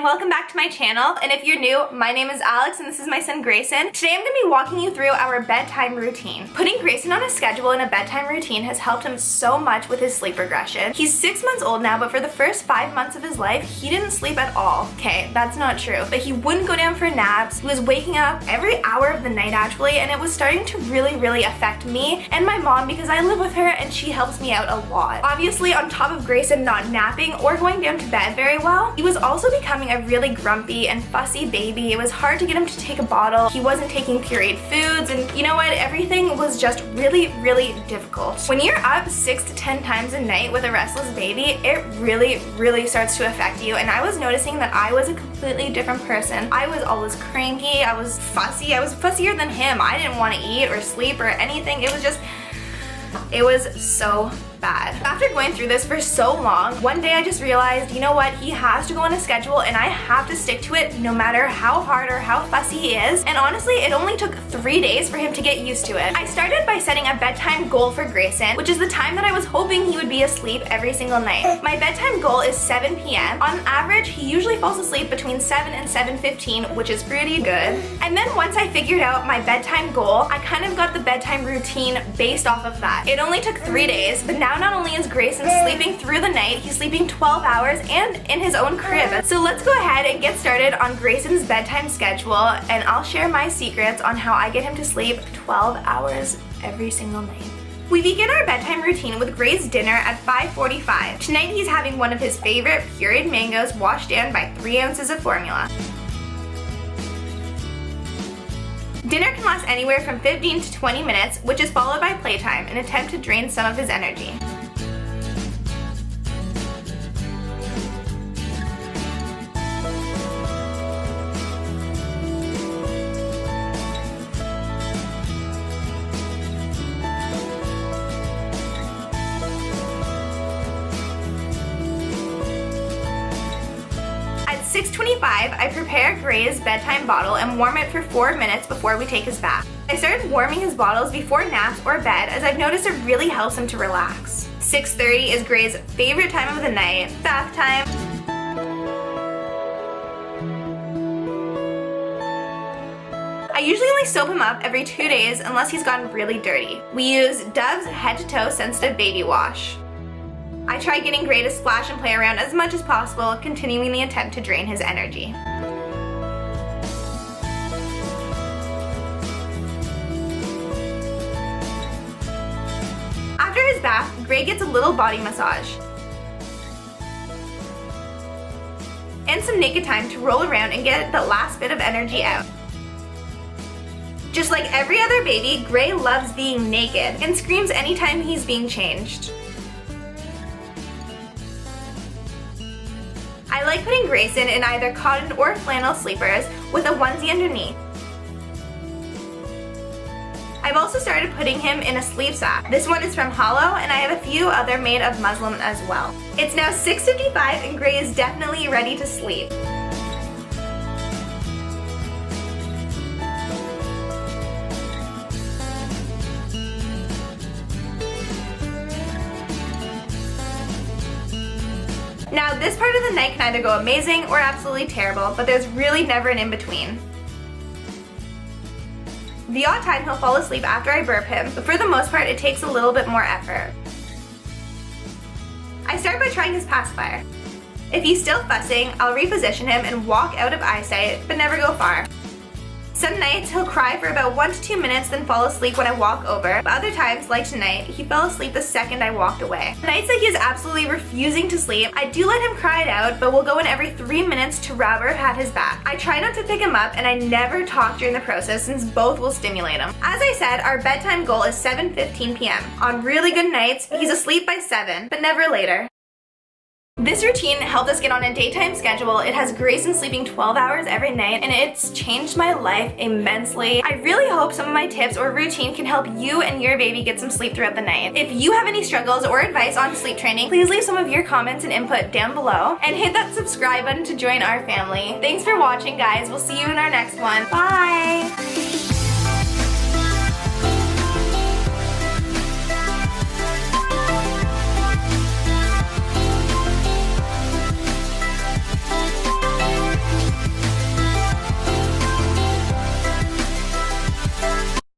and welcome back to my channel. And if you're new, my name is Alex and this is my son Grayson. Today I'm going to be walking you through our bedtime routine. Putting Grayson on a schedule and a bedtime routine has helped him so much with his sleep regression. He's 6 months old now, but for the first 5 months of his life, he didn't sleep at all. Okay, that's not true, but he wouldn't go down for naps. He was waking up every hour of the night actually, and it was starting to really affect me and my mom because I live with her and she helps me out a lot. Obviously, on top of Grayson not napping or going down to bed very well, he was also becoming a really grumpy and fussy baby. It was hard to get him to take a bottle. He wasn't taking pureed foods, and you know what? Everything was just really difficult. When you're up 6 to 10 times a night with a restless baby, it really starts to affect you, and I was noticing that I was a completely different person. I was always cranky, I was fussy, I was fussier than him. I didn't want to eat or sleep or anything. It was so bad. After going through this for so long, one day I just realized, you know what, he has to go on a schedule and I have to stick to it no matter how hard or how fussy he is. And honestly, it only took 3 days for him to get used to it. I started by setting a bedtime goal for Grayson, which is the time that I was hoping he would be asleep every single night. My bedtime goal is 7 p.m. On average, he usually falls asleep between 7 and 7:15, which is pretty good. And then once I figured out my bedtime goal, I kind of got the bedtime routine based off of that. It only took 3 days, but now not only is Grayson sleeping through the night, he's sleeping 12 hours and in his own crib. So let's go ahead and get started on Grayson's bedtime schedule, and I'll share my secrets on how I get him to sleep 12 hours every single night. We begin our bedtime routine with Gray's dinner at 5:45. Tonight he's having one of his favorite pureed mangoes washed down by 3 ounces of formula. Dinner can last anywhere from 15 to 20 minutes, which is followed by playtime, an attempt to drain some of his energy. At 6:25, I prepare Gray's bedtime bottle and warm it for 4 minutes before we take his bath. I started warming his bottles before naps or bed as I've noticed it really helps him to relax. 6:30 is Gray's favorite time of the night, bath time. I usually only soap him up every 2 days unless he's gotten really dirty. We use Dove's head to toe sensitive baby wash. I try getting Gray to splash and play around as much as possible, continuing the attempt to drain his energy. After his bath, Gray gets a little body massage and some naked time to roll around and get the last bit of energy out. Just like every other baby, Gray loves being naked and screams anytime he's being changed. I like putting Grayson in either cotton or flannel sleepers with a onesie underneath. I've also started putting him in a sleep sack. This one is from Hollow, and I have a few other made of muslin as well. It's now 6:55 and Gray is definitely ready to sleep. Now, this part of the night can either go amazing or absolutely terrible, but there's really never an in-between. The odd time he'll fall asleep after I burp him, but for the most part it takes a little bit more effort. I start by trying his pacifier. If he's still fussing, I'll reposition him and walk out of eyesight, but never go far. Some nights he'll cry for about 1 to 2 minutes, then fall asleep when I walk over, but other times, like tonight, he fell asleep the second I walked away. Nights that he is absolutely refusing to sleep, I do let him cry it out, but we'll go in every 3 minutes to rub or pat his back. I try not to pick him up, and I never talk during the process since both will stimulate him. As I said, our bedtime goal is 7:15 p.m. On really good nights, he's asleep by 7, but never later. This routine helped us get on a daytime schedule. It has Grayson sleeping 12 hours every night, and it's changed my life immensely. I really hope some of my tips or routine can help you and your baby get some sleep throughout the night. If you have any struggles or advice on sleep training, please leave some of your comments and input down below, and hit that subscribe button to join our family. Thanks for watching, guys. We'll see you in our next one. Bye!